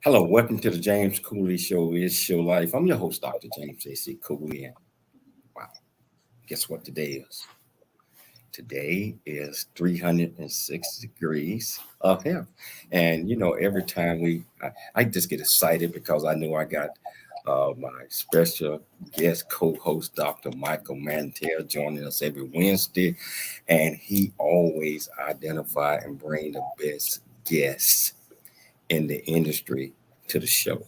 Hello, welcome to the James Cooley Show. It's your life. I'm your host, Dr. James JC Cooley. And wow, guess what today is? Today is 306 degrees of health. And every time I just get excited because I know I got my special guest co-host, Dr. Michael Mantell, joining us every Wednesday. And he always identify and bring the best guests in the industry to the show.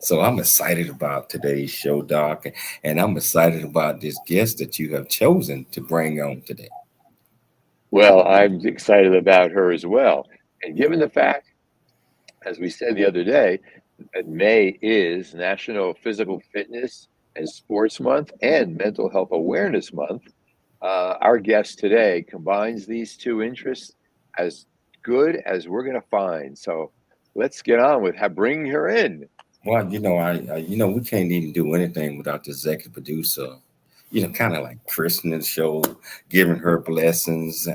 So I'm excited about today's show, Doc, and I'm excited about this guest that you have chosen to bring on today. Well, I'm excited about her as well. And given the fact, as we said the other day, that May is National Physical Fitness and Sports Month and Mental Health Awareness Month, our guest today combines these two interests as good as we're going to find. So let's get on with bringing her in. Well, we can't even do anything without the executive producer, kind of like christening the show, giving her blessings,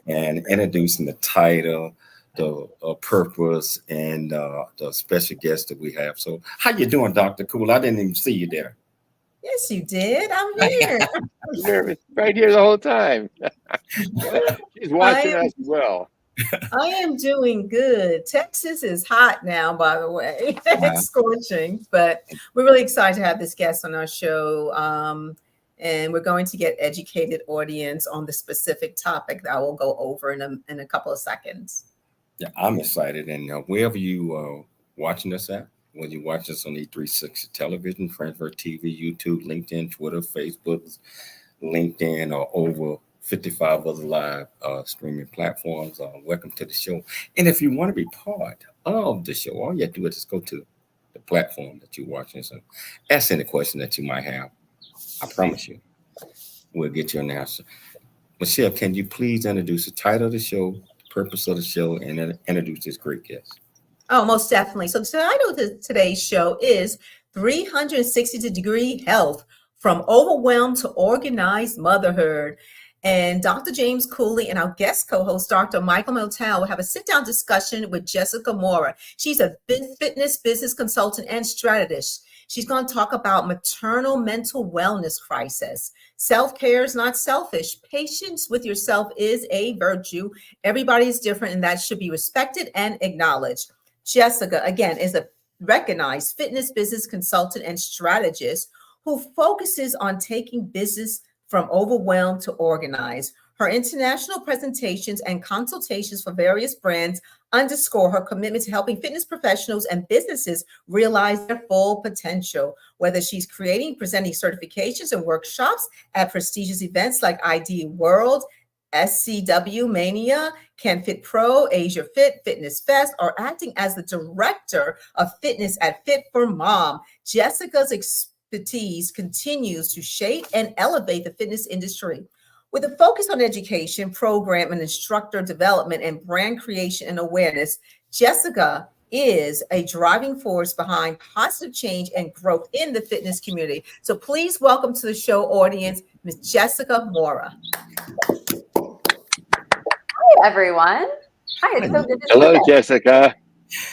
and introducing the title, the purpose, and the special guest that we have. So, how you doing, Dr. Cool? I didn't even see you there. Yes, you did. I'm here. You're right here the whole time. She's watching us as well. I am doing good. Texas is hot now, by the way. It's scorching, but we're really excited to have this guest on our show. And we're going to get educated audience on the specific topic that I will go over in a couple of seconds. Yeah, I'm excited. And wherever you watching us at, whether you watch us on E360 television, Frankfurt TV, YouTube, LinkedIn, Twitter, Facebook, LinkedIn, or over 55 other live streaming platforms. Welcome to the show. And if you want to be part of the show, all you have to do is just go to the platform that you're watching. So ask any question that you might have. I promise you, we'll get you an answer. Michelle, can you please introduce the title of the show, the purpose of the show, and introduce this great guest? Oh, most definitely. So the title of today's show is 360-degree health, from overwhelmed to organized motherhood. And Dr. James Cooley and our guest co-host, Dr. Michael Mantell, will have a sit-down discussion with Jessica Maurer. She's a fitness business consultant and strategist. She's going to talk about maternal mental wellness crisis. Self-care is not selfish. Patience with yourself is a virtue. Everybody is different, and that should be respected and acknowledged. Jessica, again, is a recognized fitness business consultant and strategist who focuses on taking business from overwhelmed to organized. Her international presentations and consultations for various brands underscore her commitment to helping fitness professionals and businesses realize their full potential. Whether she's presenting certifications and workshops at prestigious events like ID World, SCW Mania, Can Fit Pro, Asia Fit, Fitness Fest, or acting as the director of fitness at Fit for Mom, Jessica's expertise continues to shape and elevate the fitness industry. With a focus on education, program and instructor development, and brand creation and awareness, Jessica is a driving force behind positive change and growth in the fitness community. So please welcome to the show audience, Ms. Jessica Maurer. Hi, everyone. Hi, it's so good to see you. Hello, Jessica.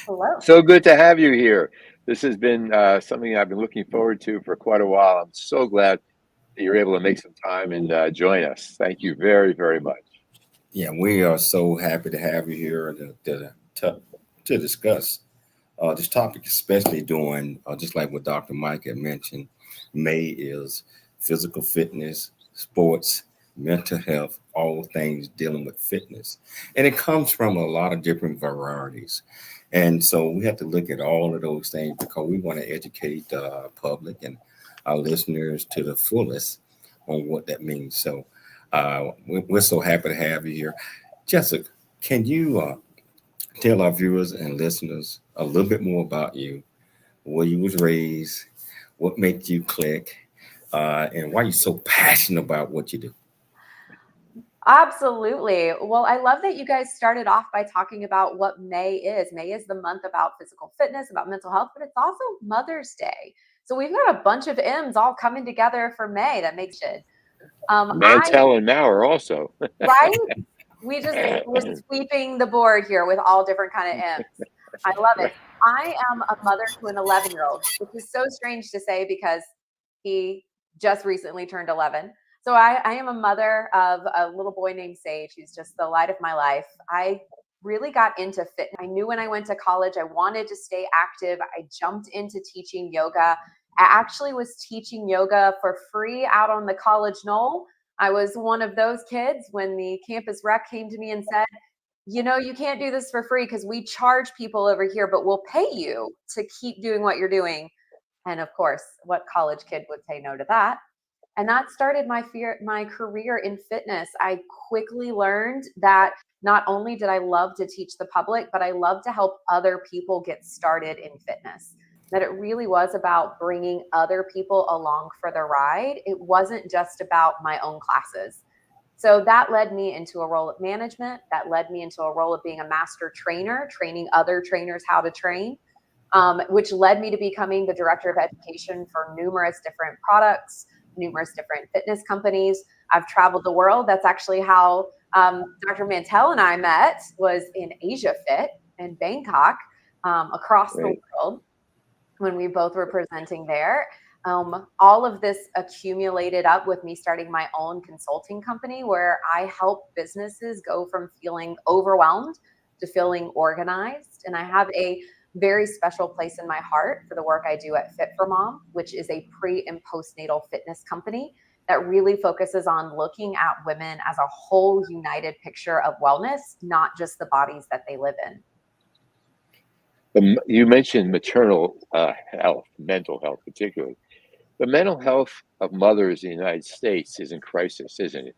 Hello. So good to have you here. This has been something I've been looking forward to for quite a while. I'm so glad that you're able to make some time and join us. Thank you very, very much. Yeah, we are so happy to have you here to discuss this topic, especially during, just like what Dr. Mike had mentioned, May is physical fitness, sports, mental health, all things dealing with fitness. And it comes from a lot of different varieties. And so we have to look at all of those things because we want to educate the public and our listeners to the fullest on what that means. So we're so happy to have you here. Jessica, can you tell our viewers and listeners a little bit more about you, where you was raised, what made you click, and why you're so passionate about what you do? Absolutely. Well, I love that you guys started off by talking about what May is. May is the month about physical fitness, about mental health, but it's also Mother's Day. So we've got a bunch of M's all coming together for May. That makes it. Mantell and Maurer also. Right? We're sweeping the board here with all different kind of M's. I love it. I am a mother to an 11-year-old, which is so strange to say because he just recently turned 11. So I am a mother of a little boy named Sage, who's just the light of my life. I really got into fitness. I knew when I went to college, I wanted to stay active. I jumped into teaching yoga. I actually was teaching yoga for free out on the college knoll. I was one of those kids when the campus rec came to me and said, you know, you can't do this for free because we charge people over here, but we'll pay you to keep doing what you're doing. And of course, what college kid would say no to that? And that started my career in fitness. I quickly learned that not only did I love to teach the public, but I love to help other people get started in fitness. That it really was about bringing other people along for the ride. It wasn't just about my own classes. So that led me into a role of management. That led me into a role of being a master trainer, training other trainers how to train, which led me to becoming the director of education for numerous different products, numerous different fitness companies. I've traveled the world. That's actually how Dr. Mantell and I met, was in Asia Fit in Bangkok, across the world, when we both were presenting there. All of this accumulated up with me starting my own consulting company where I help businesses go from feeling overwhelmed to feeling organized. And I have a very special place in my heart for the work I do at Fit for Mom, which is a pre and postnatal fitness company that really focuses on looking at women as a whole united picture of wellness, not just the bodies that they live in. You mentioned maternal health, mental health particularly. The mental health of mothers in the United States is in crisis, isn't it?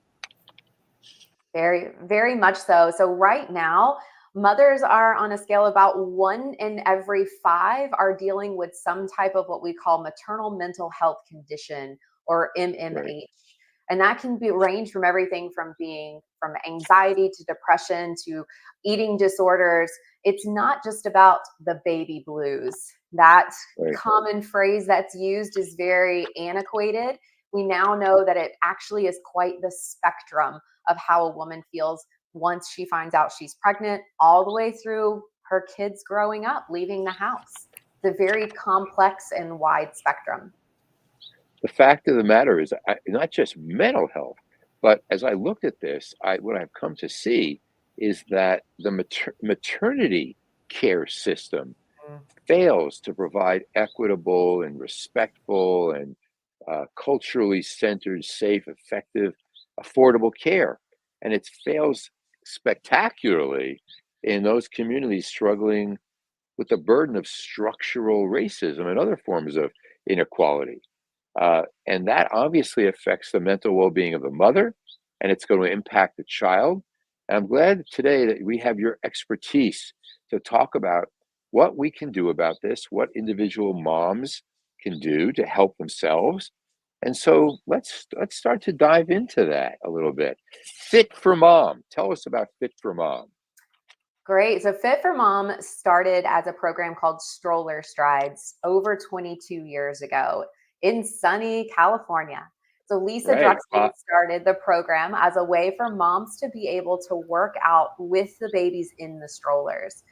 Very, very much so. So right now, mothers are on a scale of about 1 in every 5 are dealing with some type of what we call maternal mental health condition, or MMH. Right. And that can be range from everything from anxiety to depression to eating disorders. It's not just about the baby blues. That common phrase that's used is very antiquated. We now know that it actually is quite the spectrum of how a woman feels once she finds out she's pregnant, all the way through her kids growing up, leaving the house. It's a very complex and wide spectrum. The fact of the matter is not just mental health, but as I looked at this, what I've come to see is that the maternity care system fails to provide equitable and respectful and culturally centered, safe, effective, affordable care. And it fails spectacularly in those communities struggling with the burden of structural racism and other forms of inequality. And that obviously affects the mental well-being of the mother, and it's going to impact the child. And I'm glad today that we have your expertise to talk about what we can do about this, what individual moms can do to help themselves. And so let's start to dive into that a little bit. Fit for Mom. Tell us about Fit for Mom. Great. So Fit for Mom started as a program called Stroller Strides over 22 years ago in sunny California. So Lisa Drexel started the program as a way for moms to be able to work out with the babies in the strollers.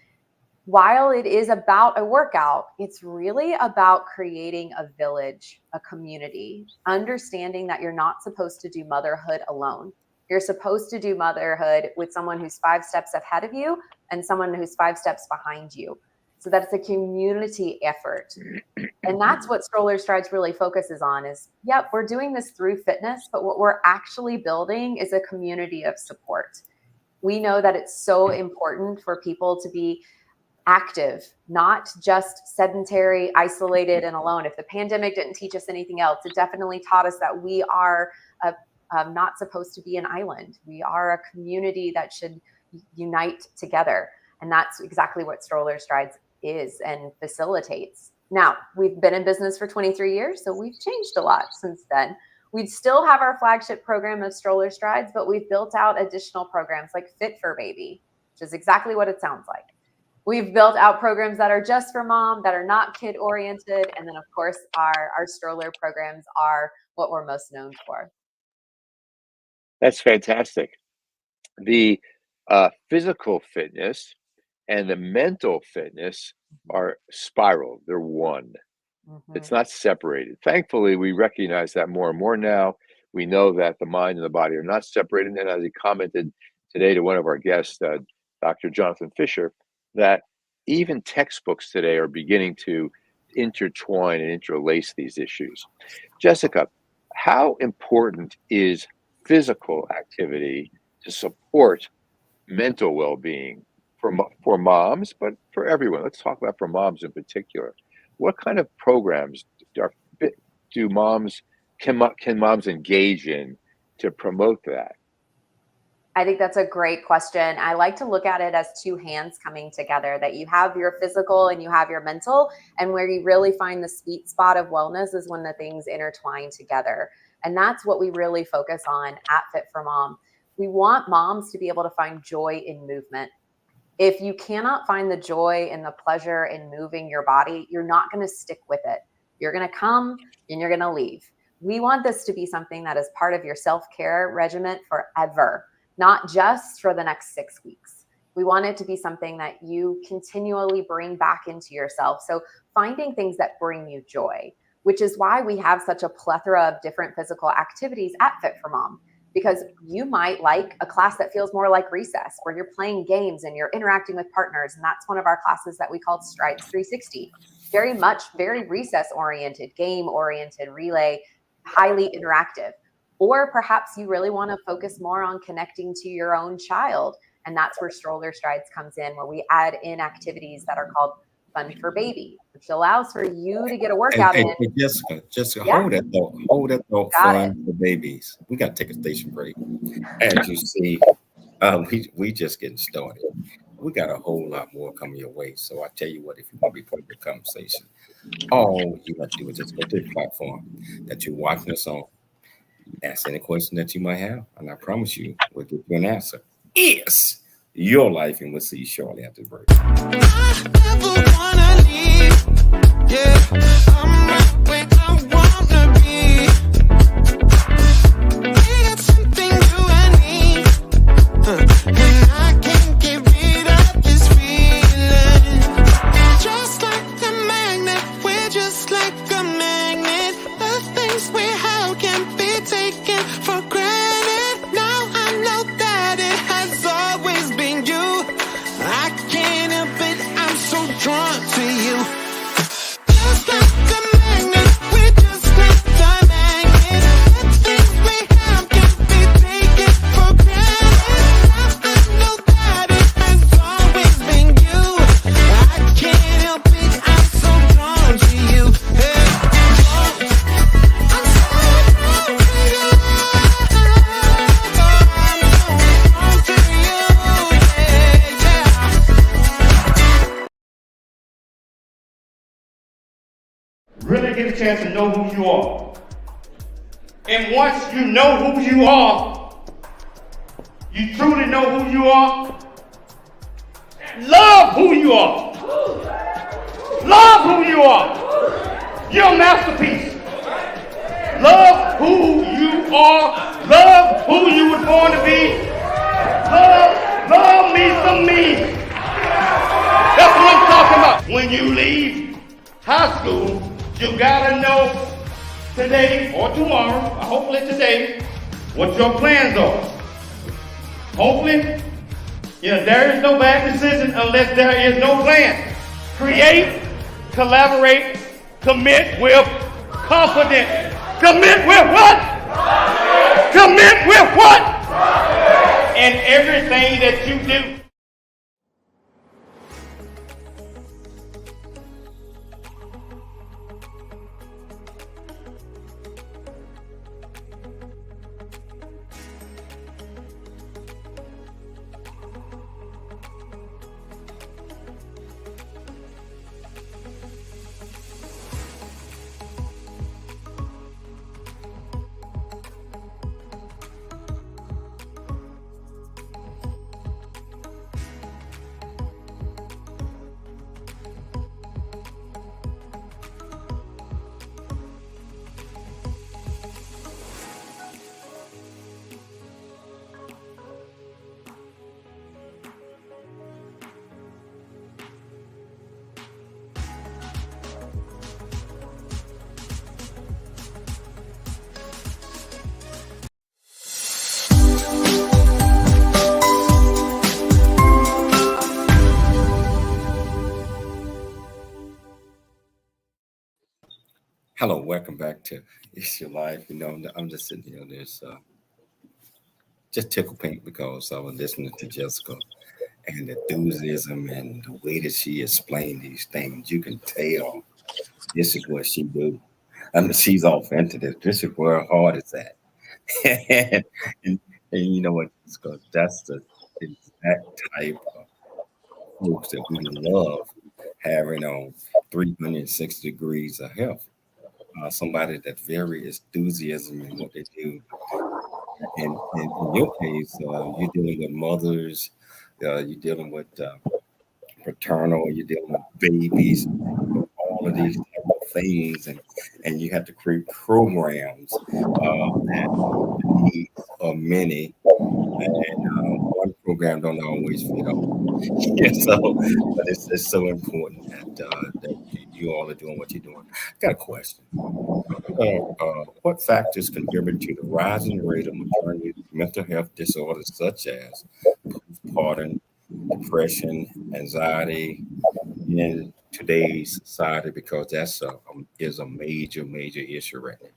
While it is about a workout, it's really about creating a village, a community, understanding that you're not supposed to do motherhood alone. You're supposed to do motherhood with someone who's 5 steps ahead of you and someone who's 5 steps behind you. So that's a community effort. And that's what Stroller Strides really focuses on is, yep, we're doing this through fitness, but what we're actually building is a community of support. We know that it's so important for people to be active, not just sedentary, isolated, and alone. If the pandemic didn't teach us anything else, it definitely taught us that we are not supposed to be an island. We are a community that should unite together. And that's exactly what Stroller Strides is and facilitates. Now, we've been in business for 23 years, so we've changed a lot since then. We still have our flagship program of Stroller Strides, but we've built out additional programs like Fit for Baby, which is exactly what it sounds like. We've built out programs that are just for mom, that are not kid oriented. And then of course, our stroller programs are what we're most known for. That's fantastic. The physical fitness and the mental fitness are spiral. They're one. It's not separated. Thankfully, we recognize that more and more now. We know that the mind and the body are not separated. And as he commented today to one of our guests, Dr. Jonathan Fisher, that even textbooks today are beginning to intertwine and interlace these issues. Jessica, how important is physical activity to support mental well-being for moms, but for everyone? Let's talk about for moms in particular. What kind of programs can moms engage in to promote that? I think that's a great question. I like to look at it as two hands coming together, that you have your physical and you have your mental, and where you really find the sweet spot of wellness is when the things intertwine together. And that's what we really focus on at Fit for Mom. We want moms to be able to find joy in movement. If you cannot find the joy and the pleasure in moving your body, you're not going to stick with it. You're going to come and you're going to leave. We want this to be something that is part of your self-care regimen forever, not just for the next 6 weeks. We want it to be something that you continually bring back into yourself. So finding things that bring you joy, which is why we have such a plethora of different physical activities at Fit for Mom. Because you might like a class that feels more like recess, where you're playing games and you're interacting with partners. And that's one of our classes that we called Strides 360. Very recess oriented, game oriented, relay, highly interactive. Or perhaps you really want to focus more on connecting to your own child. And that's where Stroller Strides comes in, where we add in activities that are called Fun for Baby, which allows for you to get a workout in. Hey, Jessica, Yeah. hold that thought. Fun for babies. We got to take a station break. As you see, we just getting started. We got a whole lot more coming your way. So I tell you what, if you want to be part of the conversation, all you have to do is just go to the platform that you're watching us on. Ask any question that you might have, and I promise you, we'll give you an answer. It's your life, and we'll see you shortly after the break. I never wanna leave. Yeah, I'm right where I wanna be. We got something you and me, and I can't get rid of this feeling. Just like a magnet, we're just like a magnet. The things we have can be taken for granted. Now I know that it has always been you. I can't help it, I'm so drawn to you. Just like the magnet, we're just like the magnet. The things we have can be taken for granted. Now I know that it has always been you. I can't help it, I'm so drawn to you. Hey, I'm so drawn to you. I'm so drawn to you. Really get a chance to know who you are. And once you know who you are, you truly know who you are, love who you are. Love who you are. You're a masterpiece. Love who you are. Love who you were born to be. Love me some me. That's what I'm talking about. When you leave high school, you gotta know today or tomorrow, or hopefully today, what your plans are. Hopefully, there is no bad decision unless there is no plan. Create, collaborate, commit with confidence. Commit with what? Commit with what? In everything that you do. Hello, welcome back to It's Your Life. I'm just sitting here, there's just tickle pink because I was listening to Jessica and the enthusiasm and the way that she explained these things. You can tell this is what she do. I mean, she's off into this. This is where her heart is at. and, and you know what? Because that's the exact type of folks that we love having on 360 degrees of health. Somebody that's very enthusiasm in what they do. And in your case, you're dealing with mothers, you're dealing with paternal, you're dealing with babies, all of these type of things, and you have to create programs that needs of many, and one program don't always fit all. Yeah, so but it's so important that you all are doing what you're doing. I got a question. What factors contribute to the rising rate of maternity mental health disorders such as postpartum, depression, anxiety in today's society? Because that's is a major issue right now.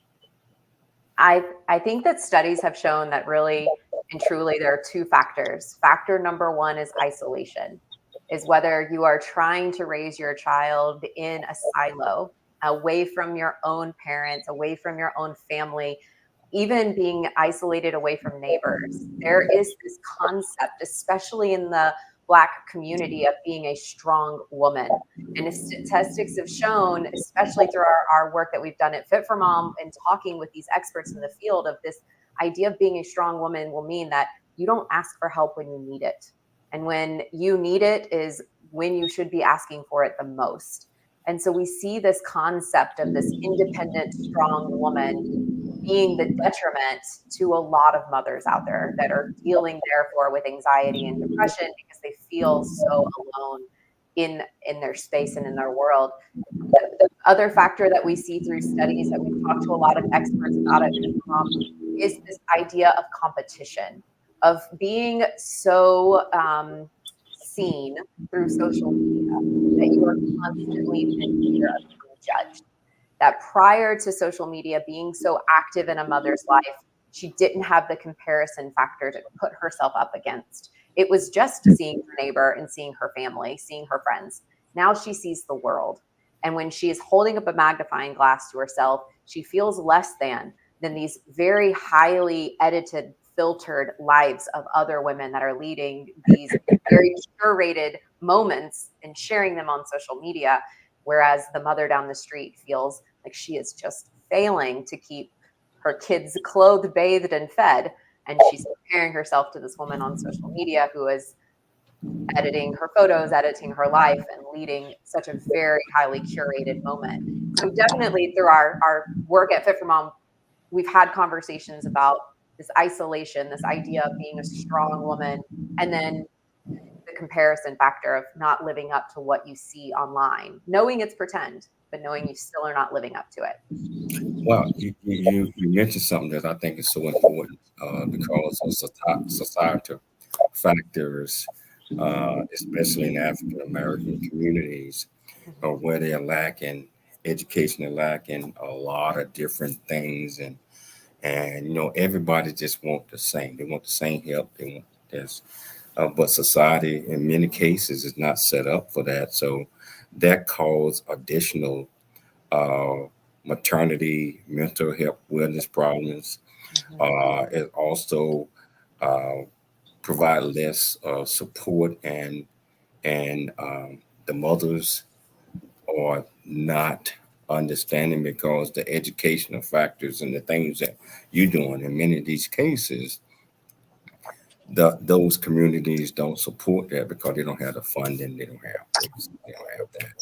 I think that studies have shown that really and truly there are two factors. Factor number one is isolation, is whether you are trying to raise your child in a silo, away from your own parents, away from your own family, even being isolated away from neighbors. There is this concept, especially in the Black community, of being a strong woman. And if statistics have shown, especially through our work that we've done at Fit for Mom and talking with these experts in the field, of this idea of being a strong woman will mean that you don't ask for help when you need it. And when you need it is when you should be asking for it the most. And so we see this concept of this independent, strong woman being the detriment to a lot of mothers out there that are dealing therefore with anxiety and depression because they feel so alone in their space and in their world. The other factor that we see through studies that we've talked to a lot of experts about it is this idea of competition, of being so seen through social media that you are constantly in fear of being judged. That prior to social media being so active in a mother's life, she didn't have the comparison factor to put herself up against. It was just seeing her neighbor and seeing her family, seeing her friends. Now she sees the world. And when she is holding up a magnifying glass to herself, she feels less than these very highly edited, filtered lives of other women that are leading these very curated moments and sharing them on social media. Whereas the mother down the street feels like she is just failing to keep her kids clothed, bathed, and fed. And she's comparing herself to this woman on social media who is editing her photos, editing her life, and leading such a very highly curated moment. So definitely through our work at Fit for Mom, we've had conversations about this isolation, this idea of being a strong woman, and then the comparison factor of not living up to what you see online, knowing it's pretend, but knowing you still are not living up to it. Well, you mentioned something that I think is so important because of societal factors, especially in African American communities, where they are lacking education, they're lacking a lot of different things, and everybody just want the same. They want the same help. They want this, but society in many cases is not set up for that. So that causes additional uh, maternity, mental health, wellness problems. It also uh, provide less support, and the mothers are not understanding because the educational factors and the things that you're doing in many of these cases, those communities don't support that because they don't have the funding, they don't have that.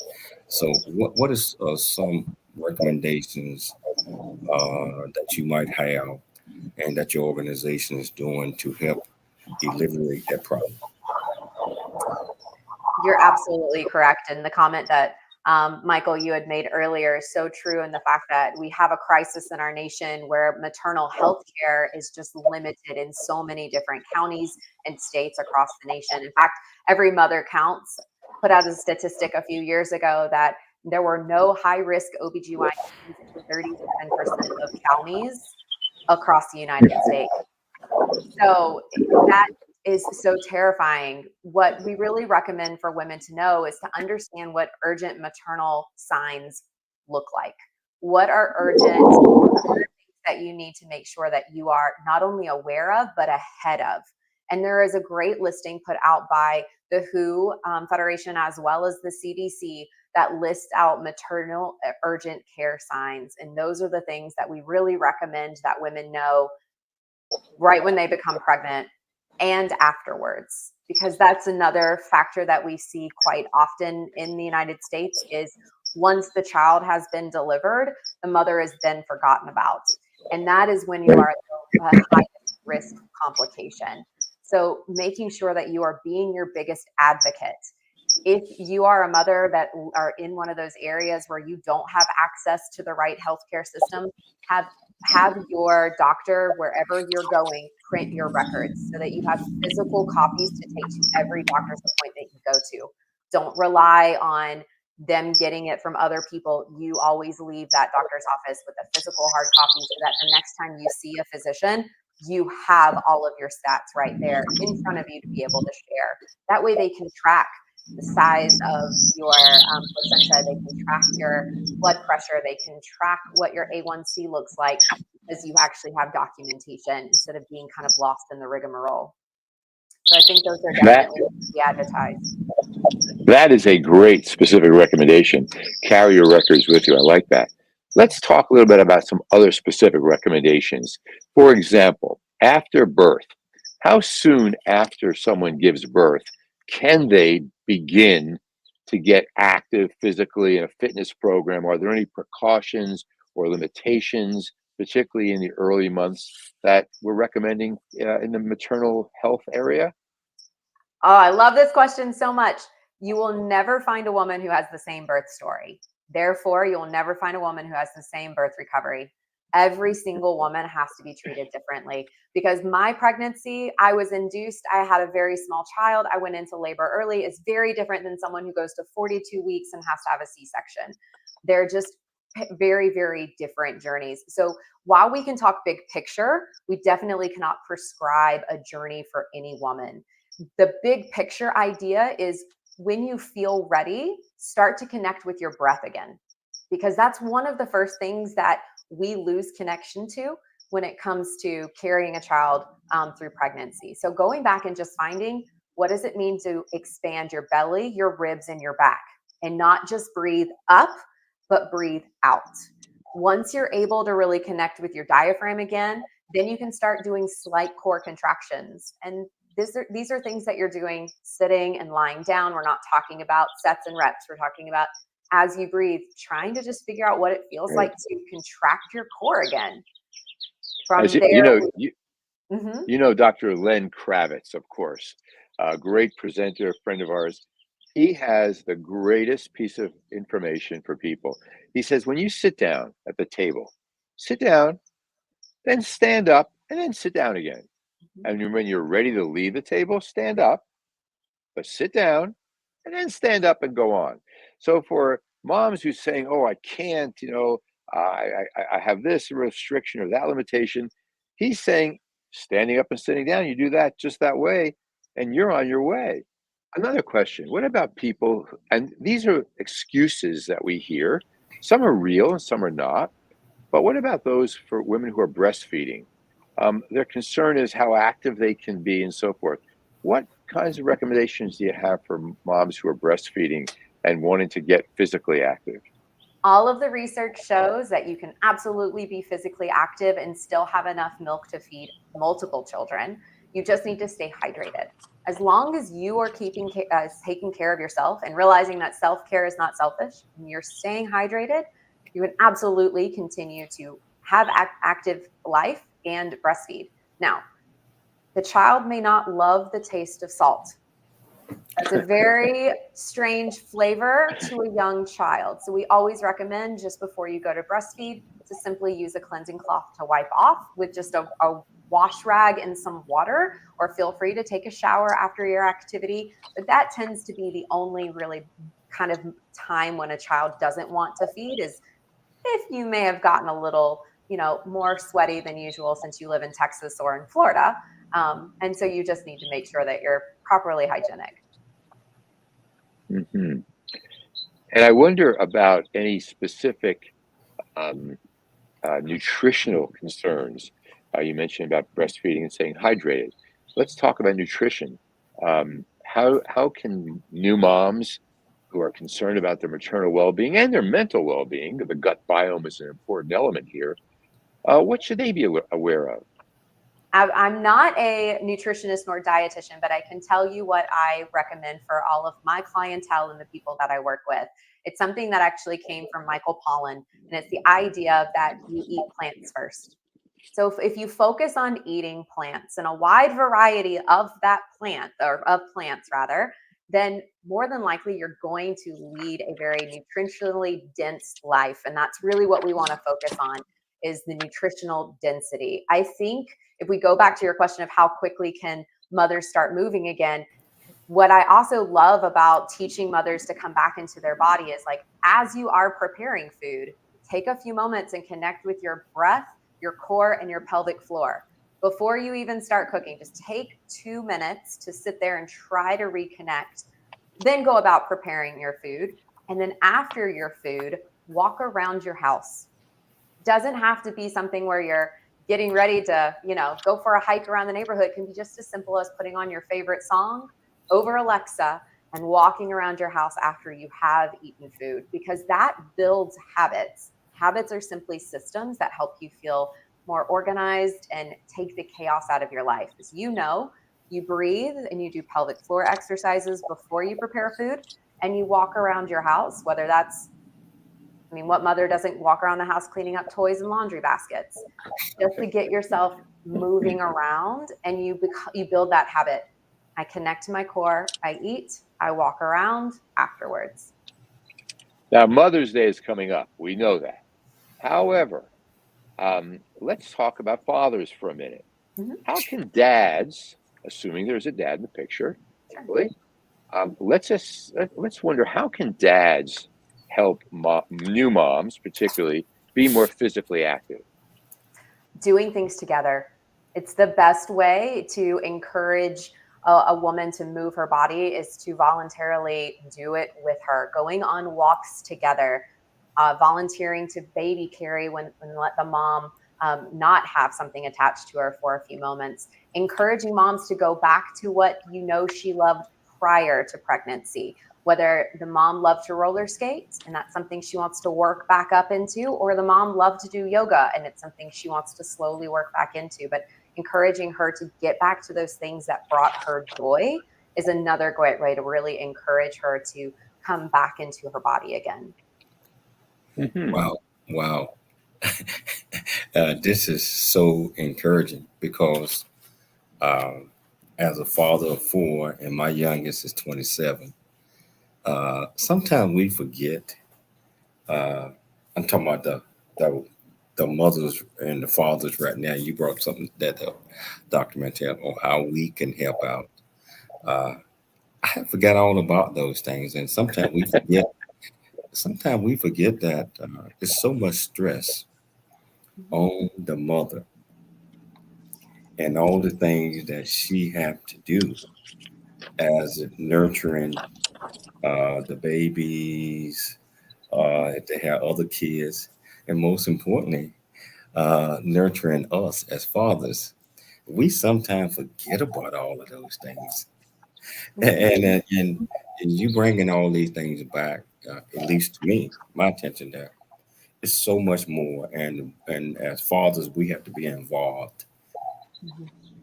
So what is some recommendations that you might have and that your organization is doing to help alleviate that problem? You're absolutely correct. And the comment that Michael, you had made earlier is so true, in the fact that we have a crisis in our nation where maternal health care is just limited in so many different counties and states across the nation. In fact, Every Mother Counts put out a statistic a few years ago that There were no high-risk OBGYNs in 30 to 10% of counties across the United States. So that is so terrifying. What we really recommend for women to know is to understand what urgent maternal signs look like. What are urgent that you need to make sure that you are not only aware of, but ahead of. And there is a great listing put out by the WHO Federation, as well as the CDC, that lists out maternal urgent care signs. And those are the things that we really recommend that women know right when they become pregnant and afterwards, because that's another factor that we see quite often in the United States is once the child has been delivered, the mother is then forgotten about. And that is when you are at the highest risk complication. So making sure that you are being your biggest advocate. If you are a mother that are in one of those areas where you don't have access to the right healthcare system, have your doctor, wherever you're going, print your records so that you have physical copies to take to every doctor's appointment you go to. Don't rely on them getting it from other people. You always leave that doctor's office with a physical hard copy so that the next time you see a physician, you have all of your stats right there in front of you to be able to share. That way they can track the size of your placenta, they can track your blood pressure, they can track what your A1C looks like, because you actually have documentation instead of being kind of lost in the rigmarole. So I think those are definitely to be advertised. That is a great specific recommendation. Carry your records with you. I like that. Let's talk a little bit about some other specific recommendations. For example, after birth, how soon after someone gives birth can they begin to get active physically in a fitness program? Are there any precautions or limitations, particularly in the early months, that we're recommending in the maternal health area? Oh, I love this question so much. You will never find a woman who has the same birth story. Therefore, you will never find a woman who has the same birth recovery. Every single woman has to be treated differently, because my pregnancy, I was induced, I had a very small child, I went into labor early. It's very different than someone who goes to 42 weeks and has to have a C-section. They're just very, very different journeys. So while we can talk big picture, we definitely cannot prescribe a journey for any woman. The big picture idea is when you feel ready, start to connect with your breath again, because that's one of the first things that we lose connection to when it comes to carrying a child through pregnancy. So going back and just finding, what does it mean to expand your belly, your ribs, and your back, and not just breathe up, but breathe out. Once you're able to really connect with your diaphragm again, then you can start doing slight core contractions. And these are things that you're doing sitting and lying down. We're not talking about sets and reps. We're talking about, as you breathe, trying to just figure out what it feels like to contract your core again. From there, you know, Dr. Len Kravitz, of course, a great presenter, friend of ours. He has the greatest piece of information for people. He says, when you sit down at the table, sit down, then stand up, and then sit down again. And when you're ready to leave the table, stand up, but sit down, and then stand up and go on. So for moms who's saying, oh, I can't, you know, I have this restriction or that limitation, he's saying, standing up and sitting down, you do that just that way, and you're on your way. Another question, what about people, and these are excuses that we hear, some are real and some are not, but what about those for women who are breastfeeding? Their concern is how active they can be and so forth. What kinds of recommendations do you have for moms who are breastfeeding and wanting to get physically active? All of the research shows that you can absolutely be physically active and still have enough milk to feed multiple children. You just need to stay hydrated. As long as you are taking care of yourself and realizing that self-care is not selfish, and you're staying hydrated, you can absolutely continue to have active life and breastfeed. Now, the child may not love the taste of salt. That's a very strange flavor to a young child. So we always recommend, just before you go to breastfeed, to simply use a cleansing cloth to wipe off with just a wash rag and some water, or feel free to take a shower after your activity. But that tends to be the only really kind of time when a child doesn't want to feed is if you may have gotten a little, more sweaty than usual since you live in Texas or in Florida. And so you just need to make sure that you're properly hygienic. Mm-hmm. And I wonder about any specific nutritional concerns. You mentioned about breastfeeding and staying hydrated. Let's talk about nutrition. How can new moms who are concerned about their maternal well-being and their mental well-being, the gut biome is an important element here, what should they be aware of? I'm not a nutritionist nor dietitian, but I can tell you what I recommend for all of my clientele and the people that I work with. It's something that actually came from Michael Pollan, and it's the idea that you eat plants first. So if you focus on eating plants and a wide variety of that plant, or of plants rather, then more than likely you're going to lead a very nutritionally dense life. And that's really what we want to focus on, is the nutritional density. I think if we go back to your question of how quickly can mothers start moving again, what I also love about teaching mothers to come back into their body is, like, as you are preparing food, take a few moments and connect with your breath, your core, and your pelvic floor. Before you even start cooking, just take 2 minutes to sit there and try to reconnect. Then go about preparing your food. And then after your food, walk around your house. Doesn't have to be something where you're getting ready to, go for a hike around the neighborhood. It can be just as simple as putting on your favorite song over Alexa and walking around your house after you have eaten food, because that builds habits. Habits are simply systems that help you feel more organized and take the chaos out of your life. As you know, you breathe and you do pelvic floor exercises before you prepare food, and you walk around your house, whether that's, what mother doesn't walk around the house cleaning up toys and laundry baskets, just to get yourself moving around, and you build that habit. I connect to my core, I eat, I walk around afterwards. Now, Mother's Day is coming up. We know that. However, let's talk about fathers for a minute. Mm-hmm. How can dads, assuming there's a dad in the picture, really, let's wonder, how can dads help new moms, particularly, be more physically active? Doing things together. It's the best way to encourage a woman to move her body, is to voluntarily do it with her. Going on walks together, volunteering to baby carry when let the mom not have something attached to her for a few moments. Encouraging moms to go back to what she loved prior to pregnancy. Whether the mom loved to roller skate and that's something she wants to work back up into, or the mom loved to do yoga and it's something she wants to slowly work back into. But encouraging her to get back to those things that brought her joy is another great way to really encourage her to come back into her body again. Mm-hmm. Wow. This is so encouraging, because as a father of 4, and my youngest is 27, sometimes we forget. I'm talking about the mothers and the fathers right now. You brought something that Dr. Mantell, on how we can help out. I forgot all about those things, and sometimes we forget. Sometimes we forget that there's so much stress on the mother and all the things that she have to do as nurturing the babies, if they have other kids, and most importantly, nurturing us as fathers. We sometimes forget about all of those things, and you bringing all these things back, at least to me, my attention there. It's so much more, and as fathers, we have to be involved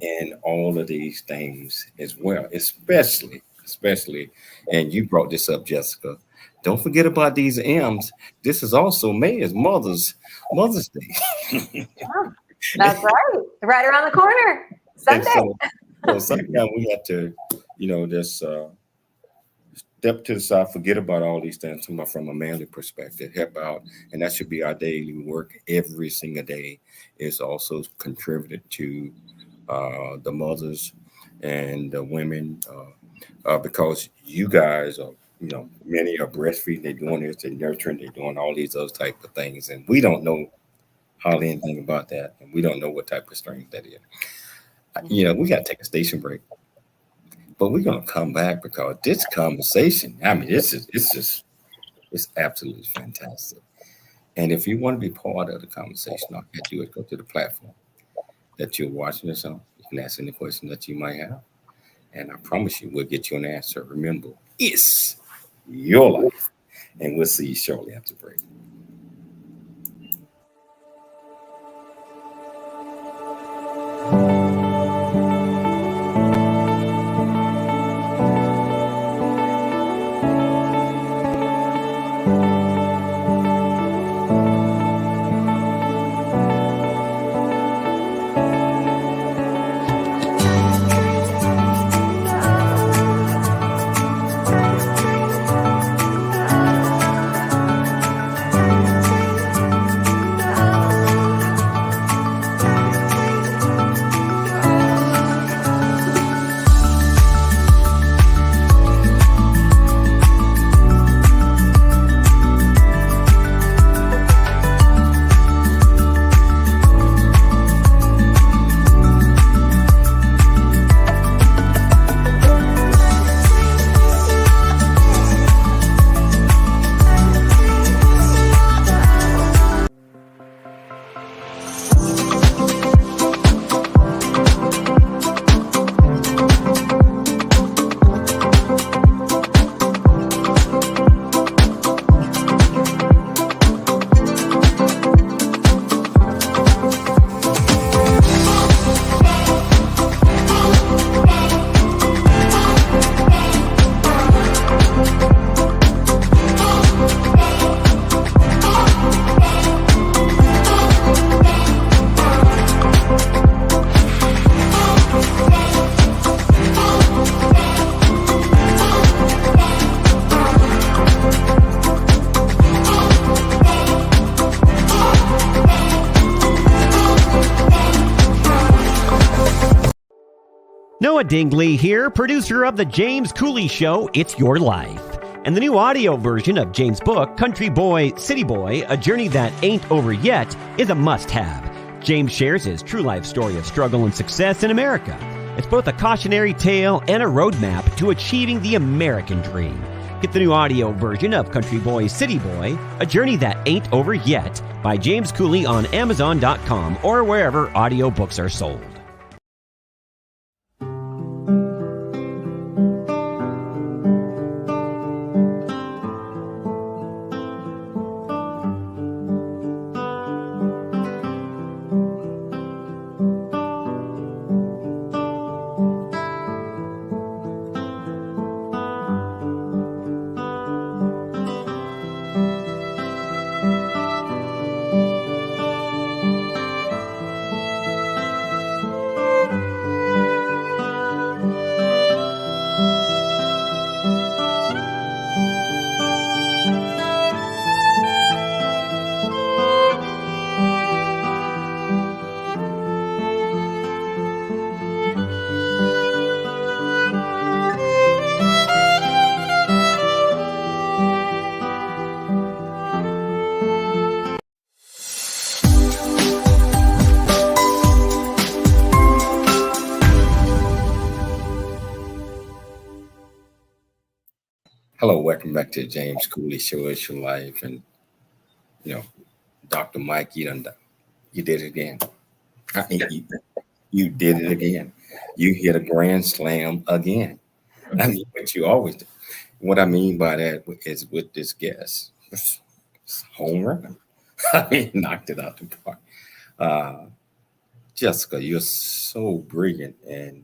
in all of these things as well, especially, and you brought this up, Jessica. Don't forget about these M's. This is also May's Mother's Day. That's right. Right around the corner. Sunday. So sometimes we have to, just step to the side, forget about all these things from a manly perspective, help out. And that should be our daily work every single day. It's also contributed to the mothers and the women, because you guys are many are breastfeeding, they're doing this, they're nurturing, they're doing all these other type of things, and we don't know hardly anything about that, and we don't know what type of strength that is. We got to take a station break, but we're gonna come back because this conversation, I mean, it's absolutely fantastic. And if you want to be part of the conversation, all you have to do is go to the platform that you're watching this on. You can ask any question that you might have, and I promise you, we'll get you an answer. Remember, it's your life, and we'll see you shortly after break. Noah Dingley here, producer of The James Cooley Show, It's Your Life. And the new audio version of James' book, Country Boy, City Boy, A Journey That Ain't Over Yet, is a must-have. James shares his true life story of struggle and success in America. It's both a cautionary tale and a roadmap to achieving the American dream. Get the new audio version of Country Boy, City Boy, A Journey That Ain't Over Yet by James Cooley on Amazon.com or wherever audiobooks are sold. Hello, welcome back to the James Cooley Show, It's Your Life. And, Dr. Mike, you did it again. I mean, you did it again. You hit a grand slam again. I mean, what you always do. What I mean by that is with this guest, it's home run. I mean, knocked it out the park. Jessica, you're so brilliant, and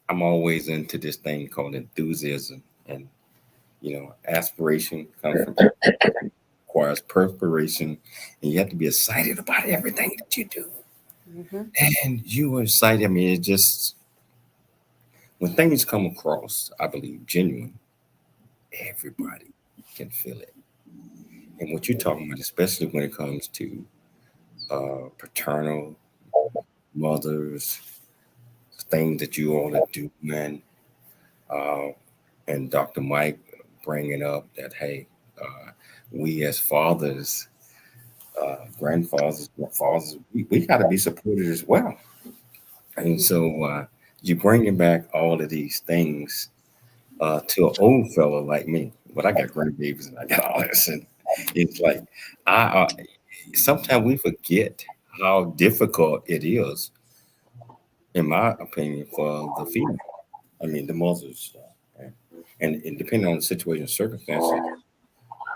I'm always into this thing called enthusiasm, and aspiration comes from requires perspiration, and you have to be excited about everything that you do. Mm-hmm. And you are excited. I mean, it just when things come across, I believe genuine, everybody can feel it. And what you're talking about, especially when it comes to paternal mothers, things that you all are doing, And Dr. Mike bringing up that, hey, we as fathers, grandfathers, fathers, we got to be supported as well. And so you bringing back all of these things to an old fella like me, but I got grandbabies and I got all this, and it's like I sometimes we forget how difficult it is, in my opinion, for the female. I mean, the mothers, and depending on the situation and circumstances,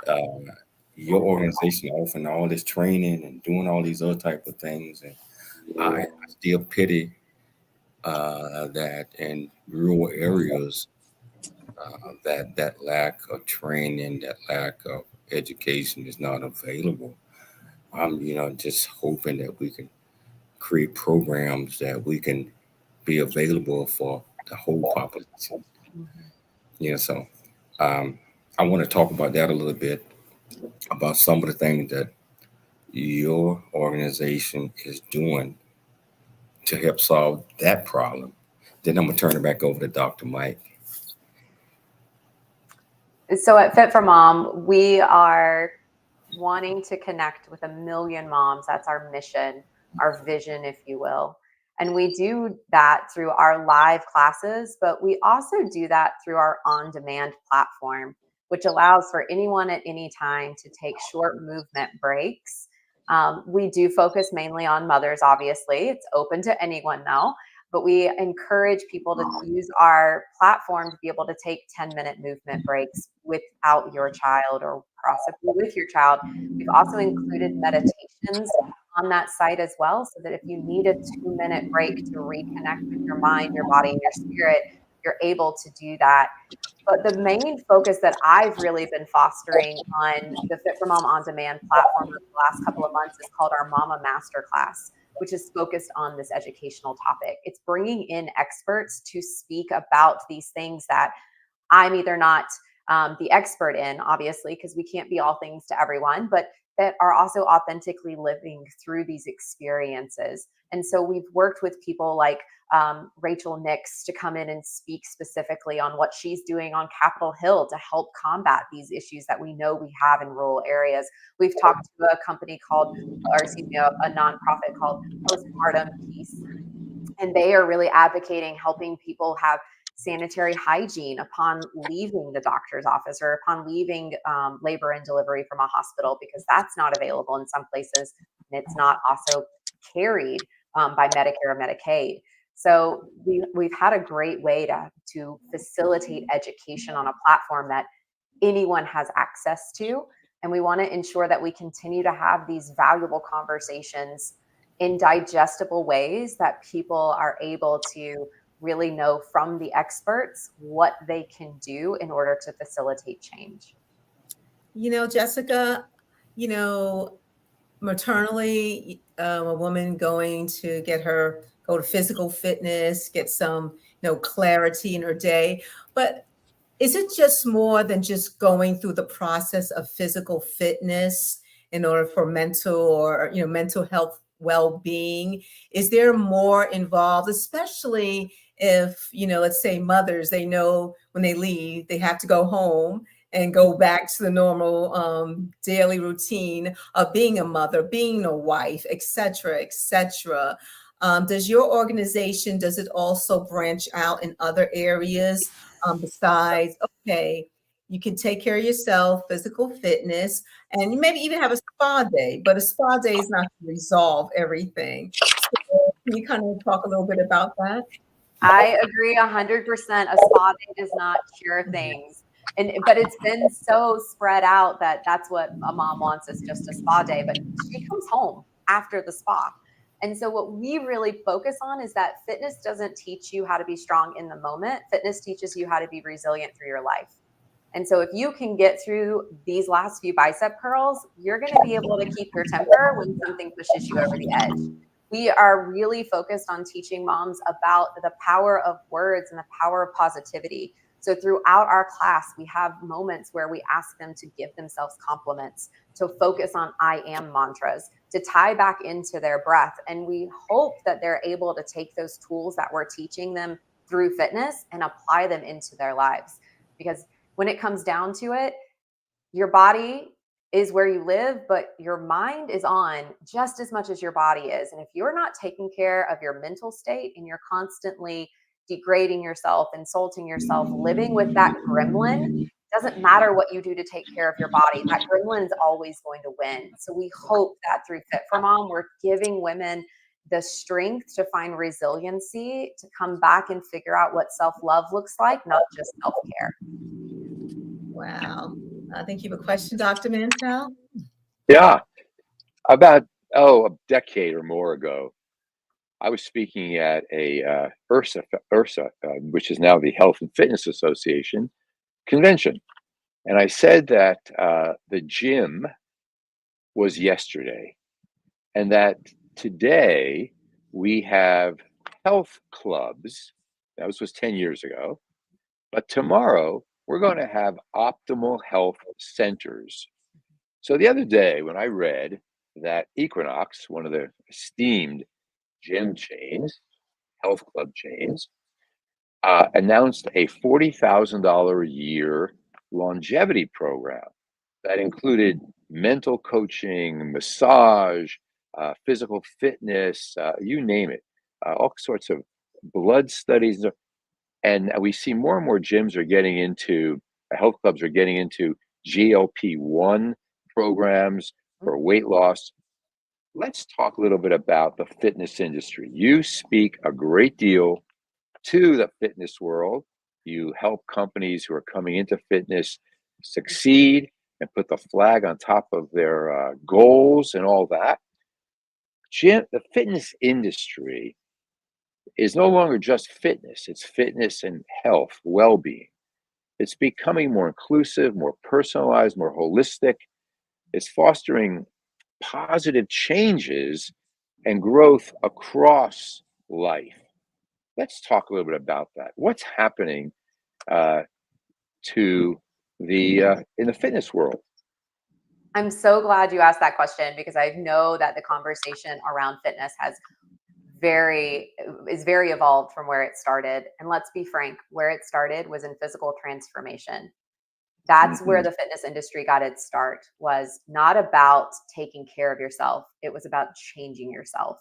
uh, your organization offering all this training and doing all these other type of things, and I still pity that in rural areas, that lack of training, that lack of education is not available. I'm, just hoping that we can create programs that we can be available for the whole population. So um, I want to talk about that a little bit, about some of the things that your organization is doing to help solve that problem. Then I'm gonna turn it back over to Dr. Mike. So at Fit for Mom, we are wanting to connect with 1 million moms. That's our mission, our vision, if you will. And we do that through our live classes, but we also do that through our on-demand platform, which allows for anyone at any time to take short movement breaks. We do focus mainly on mothers, obviously. It's open to anyone though, but we encourage people to use our platform to be able to take 10-minute movement breaks without your child or possibly with your child. We've also included meditations on that site as well, so that if you need a 2-minute break to reconnect with your mind, your body, and your spirit, you're able to do that. But the main focus that I've really been fostering on the Fit for Mom On Demand platform over the last couple of months is called our Mama Masterclass, which is focused on this educational topic. It's bringing in experts to speak about these things that I'm either not the expert in, obviously, because we can't be all things to everyone, but that are also authentically living through these experiences. And so we've worked with people like Rachel Nix to come in and speak specifically on what she's doing on Capitol Hill to help combat these issues that we know we have in rural areas. We've talked to a company called, or excuse me, a nonprofit called Postpartum, and they are really advocating helping people have sanitary hygiene upon leaving the doctor's office or upon leaving labor and delivery from a hospital, because that's not available in some places, and it's not also carried by Medicare or Medicaid. So we've had a great way to facilitate education on a platform that anyone has access to. And we want to ensure that we continue to have these valuable conversations in digestible ways that people are able to really know from the experts what they can do in order to facilitate change. Jessica, maternally, a woman going to go to physical fitness, get some, clarity in her day. But is it just more than just going through the process of physical fitness in order for mental health well-being? Is there more involved, especially if, let's say mothers, they know when they leave, they have to go home and go back to the normal daily routine of being a mother, being a wife, et cetera, et cetera. Does your organization, does it also branch out in other areas besides, okay, you can take care of yourself, physical fitness, and you maybe even have a spa day, but a spa day is not to resolve everything. So can you kind of talk a little bit about that? I agree 100%. A spa day does not cure things. But it's been so spread out that that's what a mom wants, is just a spa day, but she comes home after the spa. And so what we really focus on is that fitness doesn't teach you how to be strong in the moment. Fitness teaches you how to be resilient through your life. And so if you can get through these last few bicep curls, you're going to be able to keep your temper when something pushes you over the edge. We are really focused on teaching moms about the power of words and the power of positivity. So throughout our class, we have moments where we ask them to give themselves compliments, to focus on I am mantras, to tie back into their breath. And we hope that they're able to take those tools that we're teaching them through fitness and apply them into their lives. Because when it comes down to it, your body is where you live, but your mind is on just as much as your body is. And if you're not taking care of your mental state and you're constantly degrading yourself, insulting yourself, living with that gremlin, doesn't matter what you do to take care of your body, that gremlin is always going to win. So we hope that through Fit for Mom, we're giving women the strength to find resiliency, to come back and figure out what self-love looks like, not just self-care. Wow. I think you have a question, Dr. Mantell. Yeah. About, a decade or more ago, I was speaking at a IRSA, which is now the Health and Fitness Association convention. And I said that the gym was yesterday, and that today we have health clubs. That was 10 years ago. But tomorrow we're going to have optimal health centers. So the other day when I read that Equinox, one of the esteemed gym chains, health club chains, announced a $40,000 a year longevity program that included mental coaching, massage, physical fitness, you name it, all sorts of blood studies. And we see more and more gyms are getting into, health clubs are getting into GLP-1 programs for weight loss. Let's talk a little bit about the fitness industry. You speak a great deal to the fitness world. You help companies who are coming into fitness succeed and put the flag on top of their goals and all that. The fitness industry is no longer just fitness. It's fitness and health, well-being. It's becoming more inclusive, more personalized, more holistic. It's fostering positive changes and growth across life. Let's talk a little bit about that. What's happening to the in the fitness world? I'm so glad you asked that question, because I know that the conversation around fitness is very evolved from where it started. And let's be frank, where it started was in physical transformation. That's where the fitness industry got its start, was not about taking care of yourself. It was about changing yourself.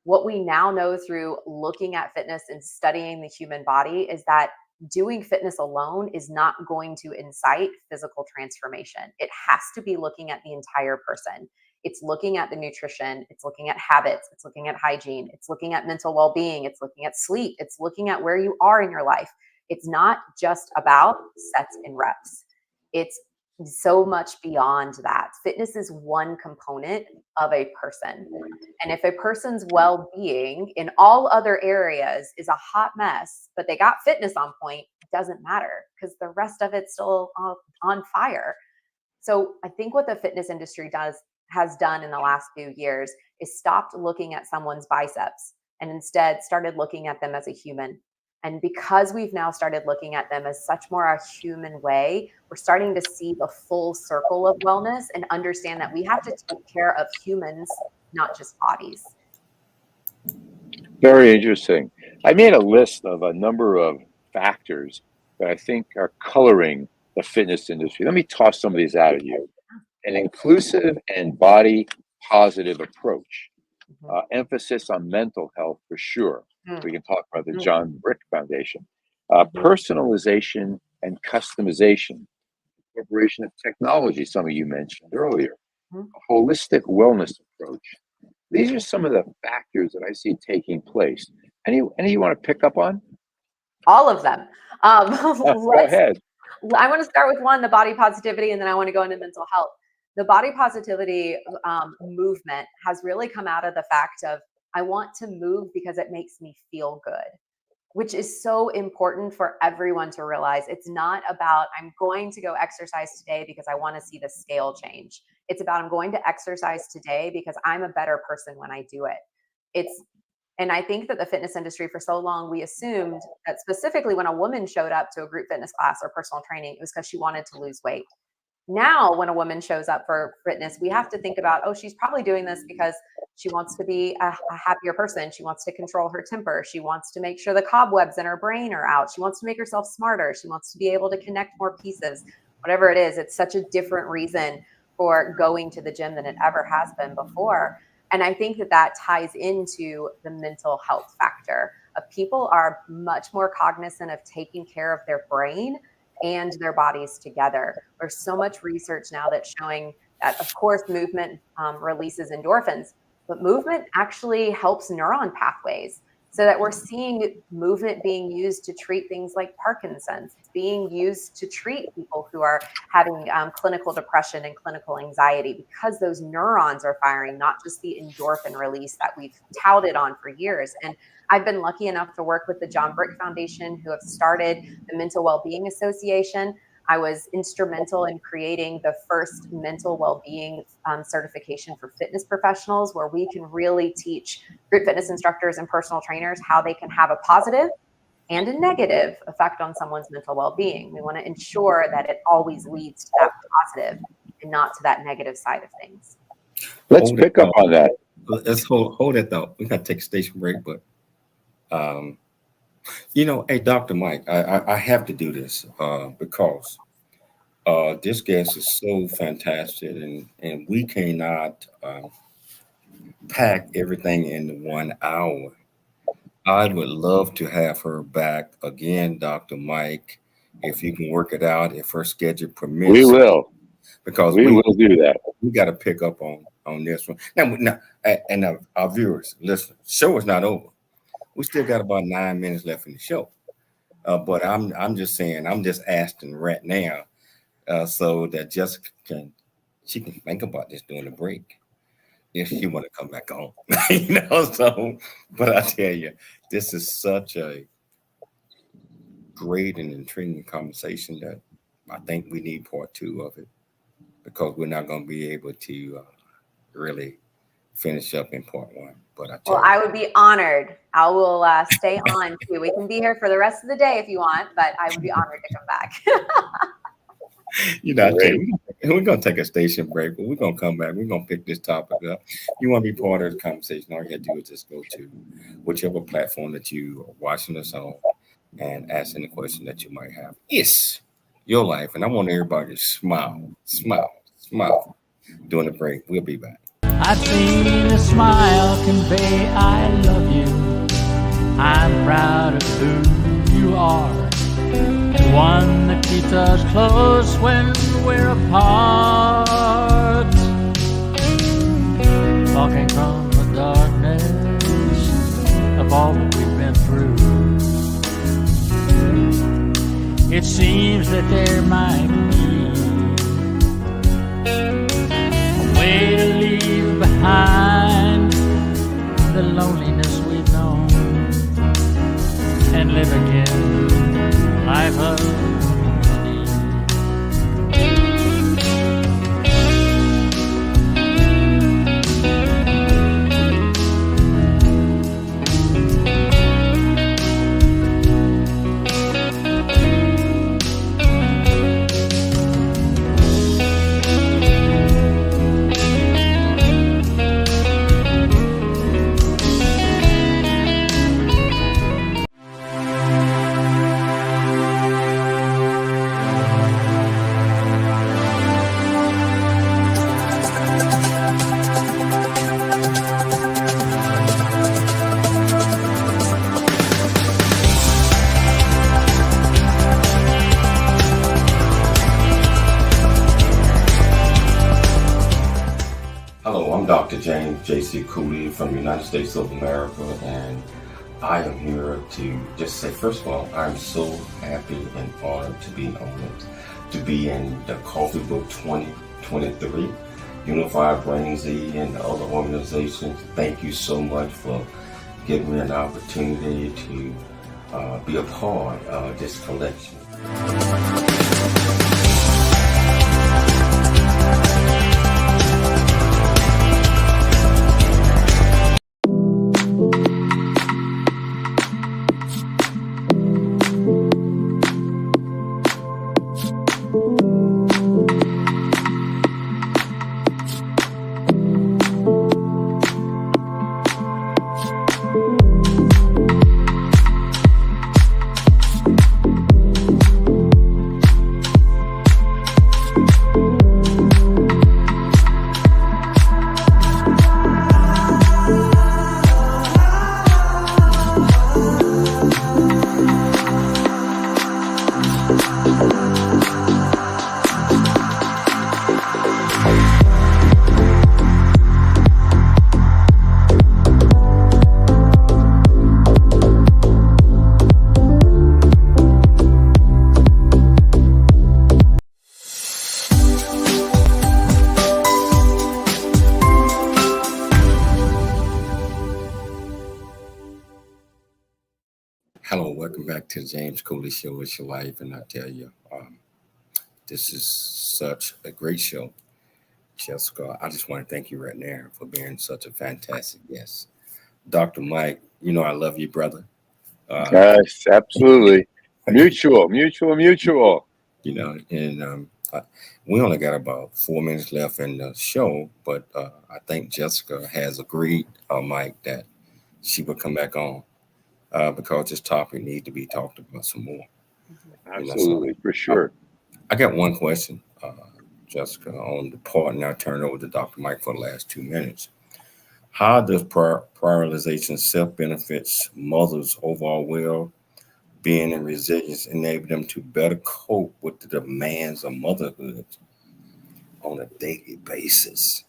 What we now know through looking at fitness and studying the human body is that doing fitness alone is not going to incite physical transformation. It has to be looking at the entire person. It's looking at the nutrition. It's looking at habits. It's looking at hygiene. It's looking at mental well-being. It's looking at sleep. It's looking at where you are in your life. It's not just about sets and reps. It's so much beyond that. Fitness is one component of a person. And if a person's well-being in all other areas is a hot mess, but they got fitness on point, it doesn't matter, because the rest of it's still on fire. So I think what the fitness industry has done in the last few years is stopped looking at someone's biceps and instead started looking at them as a human. And because we've now started looking at them as such more a human way, we're starting to see the full circle of wellness and understand that we have to take care of humans, not just bodies. Very interesting. I made a list of a number of factors that I think are coloring the fitness industry. Let me toss some of these out at you. An inclusive and body positive approach. Emphasis on mental health for sure. We can talk about the John Brick Foundation. Personalization and customization. Incorporation of technology, some of you mentioned earlier. A holistic wellness approach. These are some of the factors that I see taking place. Any you want to pick up on? All of them. Go ahead. I want to start with one, the body positivity, and then I want to go into mental health. The body positivity movement has really come out of the fact of, I want to move because it makes me feel good, which is so important for everyone to realize. It's not about, I'm going to go exercise today because I want to see the scale change. It's about, I'm going to exercise today because I'm a better person when I do it. And I think that the fitness industry, for so long, we assumed that specifically when a woman showed up to a group fitness class or personal training, it was because she wanted to lose weight. Now, when a woman shows up for fitness, we have to think about, oh, she's probably doing this because she wants to be a happier person. She wants to control her temper. She wants to make sure the cobwebs in her brain are out. She wants to make herself smarter. She wants to be able to connect more pieces. Whatever it is, it's such a different reason for going to the gym than it ever has been before. And I think that that ties into the mental health factor. People are much more cognizant of taking care of their brain and their bodies together. There's so much research now that's showing that, of course, movement releases endorphins, but movement actually helps neuron pathways, so that we're seeing movement being used to treat things like Parkinson's. It's being used to treat people who are having clinical depression and clinical anxiety, because those neurons are firing, not just the endorphin release that we've touted on for years. And I've been lucky enough to work with the John Brick Foundation, who have started the Mental Wellbeing Association. I was instrumental in creating the first mental well-being certification for fitness professionals, where we can really teach group fitness instructors and personal trainers how they can have a positive and a negative effect on someone's mental well-being. We want to ensure that it always leads to that positive and not to that negative side of things. Let's pick up on that. Let's hold it though. We got to take a station break, but hey, Dr. Mike, I have to do this because this guest is so fantastic, and we cannot pack everything into 1 hour. I would love to have her back again, Dr. Mike, if you can work it out, if her schedule permits. We will. Because we will do that. We got to pick up on this one. Now, and our viewers, listen, show is not over. We still got about 9 minutes left in the show. But I'm just saying, I'm just asking right now so that Jessica can think about this during the break if she want to come back on. So, but I tell you, this is such a great and intriguing conversation that I think we need part 2 of it, because we're not going to be able to really finish up in part 1. But I would be honored. I will stay on too. We can be here for the rest of the day if you want, but I would be honored to come back. We're going to take a station break, but we're going to come back. We're going to pick this topic up. You want to be part of the conversation, all you have to do is just go to whichever platform that you are watching us on and ask any question that you might have. It's your life, and I want everybody to smile during the break. We'll be back. I've seen a smile convey I love you. I'm proud of who you are. The one that keeps us close when we're apart. Talking from the darkness of all that we've been through. It seems that there might be a way to leave behind the loneliness we've known and live again life of Dr. JC Cooley from the United States of America, and I am here to just say, first of all, I'm so happy and honored to be in the Coffee Book 2023, Unified Brain Z and the other organizations. Thank you so much for giving me an opportunity to be a part of this collection. Welcome back to the James Cooley Show. It's your life, and I tell you, this is such a great show, Jessica. I just want to thank you right now for being such a fantastic guest. Dr. Mike, you know I love you, brother. Yes, absolutely. Mutual. You know, and we only got about 4 minutes left in the show, but I think Jessica has agreed, Mike, that she will come back on because this topic needs to be talked about some more. Absolutely, for sure. I got one question, Jessica, on the part, and I'll turn it over to Dr. Mike for the last 2 minutes. How does prioritization self-benefits mothers' overall well-being and resilience enable them to better cope with the demands of motherhood on a daily basis?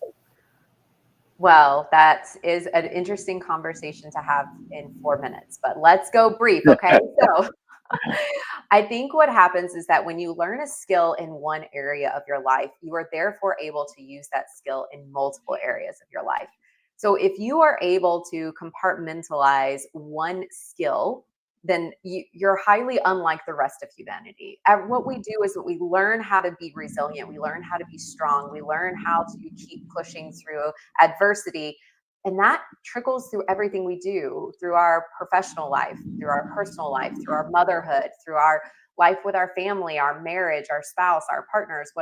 Well, that is an interesting conversation to have in 4 minutes, but let's go brief, okay? So I think what happens is that when you learn a skill in one area of your life, you are therefore able to use that skill in multiple areas of your life. So if you are able to compartmentalize one skill, then you're highly unlike the rest of humanity. And what we do is that we learn how to be resilient. We learn how to be strong. We learn how to keep pushing through adversity. And that trickles through everything we do, through our professional life, through our personal life, through our motherhood, through our life with our family, our marriage, our spouse, our partners,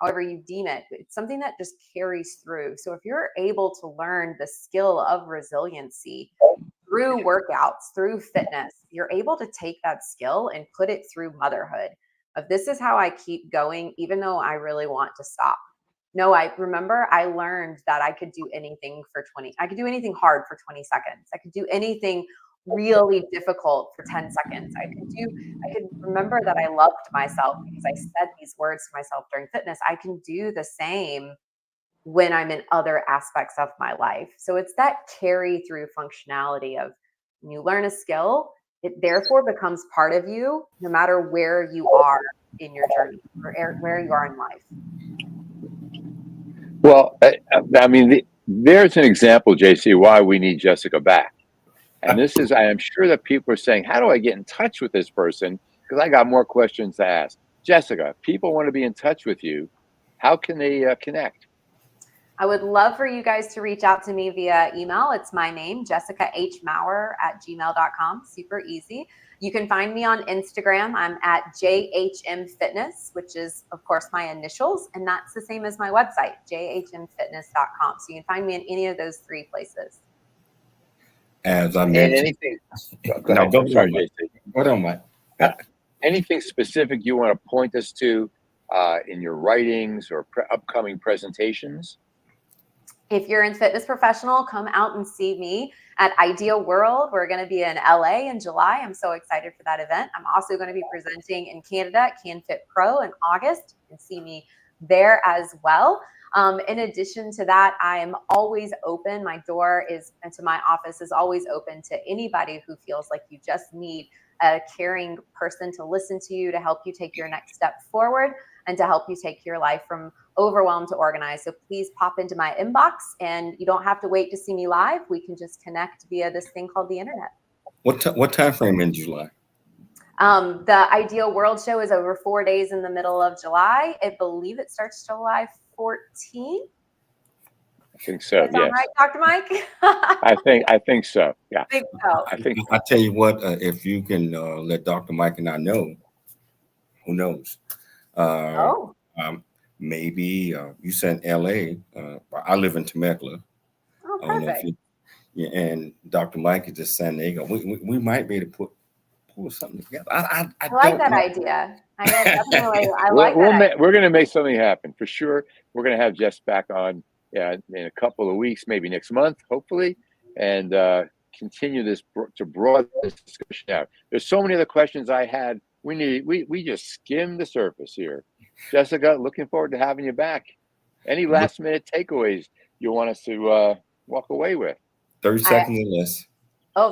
however you deem it. It's something that just carries through. So if you're able to learn the skill of resiliency through workouts, through fitness, you're able to take that skill and put it through motherhood. Of this is how I keep going, even though I really want to stop. No, I remember I learned that I could do anything I could do anything hard for 20 seconds. I could do anything really difficult for 10 seconds. I could remember that I loved myself because I said these words to myself during fitness. I can do the same when I'm in other aspects of my life. So it's that carry through functionality of when you learn a skill, it therefore becomes part of you no matter where you are in your journey or where you are in life. Well, I mean, there's an example, JC, why we need Jessica back. And this is, I am sure that people are saying, how do I get in touch with this person? Because I got more questions to ask. Jessica, if people want to be in touch with you, how can they connect? I would love for you guys to reach out to me via email. It's my name, jessicahmaurer@gmail.com. Super easy. You can find me on Instagram. I'm at JHM Fitness, which is, of course, my initials. And that's the same as my website, jhmfitness.com. So you can find me in any of those 3 places. As I mentioned, anything. Go ahead. I'm sorry, JC. What on, Mike? Anything specific you want to point us to in your writings or upcoming presentations? If you're in fitness professional, come out and see me at Ideal World. We're going to be in LA in July. I'm so excited for that event. I'm also going to be presenting in Canada at CanFit Pro in August. You can see me there as well. In addition to that, I am always open. My door to my office is always open to anybody who feels like you just need a caring person to listen to you, to help you take your next step forward, and to help you take your life from overwhelmed to organized. So please pop into my inbox, and you don't have to wait to see me live. We can just connect via this thing called the internet. What time frame in July? The Ideal World Show is over 4 days in the middle of July. I believe it starts July 14th. I think so. Yes. Right, Dr. Mike? I think so. Yeah. I think so. I tell you what, if you can let Dr. Mike and I know, who knows? Maybe you sent LA. I live in Temecula. Oh, perfect. And Dr. Mike is just San Diego. We might be able to pull something together. I like that idea. I like that. We're going to make something happen for sure. We're going to have Jess back on in a couple of weeks, maybe next month, hopefully, and continue this to broaden this discussion out. There's so many other questions I had. We just skimmed the surface here. Jessica, looking forward to having you back. Any last minute takeaways you want us to walk away with? 30 seconds or less.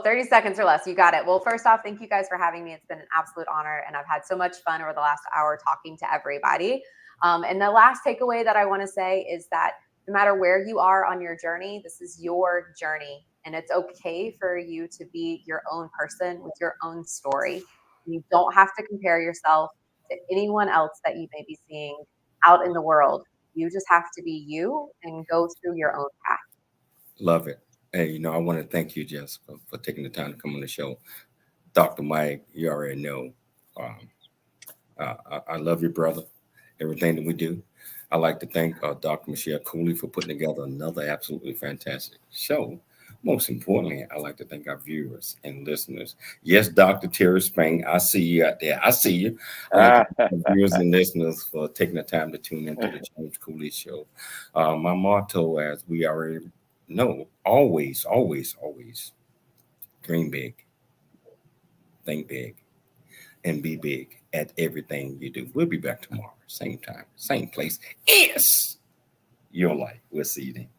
30 seconds or less. You got it. Well, first off, thank you guys for having me. It's been an absolute honor, and I've had so much fun over the last hour talking to everybody. And the last takeaway that I want to say is that no matter where you are on your journey, this is your journey, and it's okay for you to be your own person with your own story. You don't have to compare yourself to anyone else that you may be seeing out in the world. You just have to be you and go through your own path. Love it. Hey, I want to thank you, Jessica, for taking the time to come on the show. Dr. Mike, you already know. I love you, brother. Everything that we do. I'd like to thank Dr. Michelle Cooley for putting together another absolutely fantastic show. Most importantly, I'd like to thank our viewers and listeners. Yes, Dr. Terry Spang, I see you out there. I see you. I'd like to thank our viewers and listeners for taking the time to tune into the James Cooley Show. My motto, as we already know, always, always, always dream big, think big, and be big at everything you do. We'll be back tomorrow, same time, same place. Yes, your life. We'll see you then.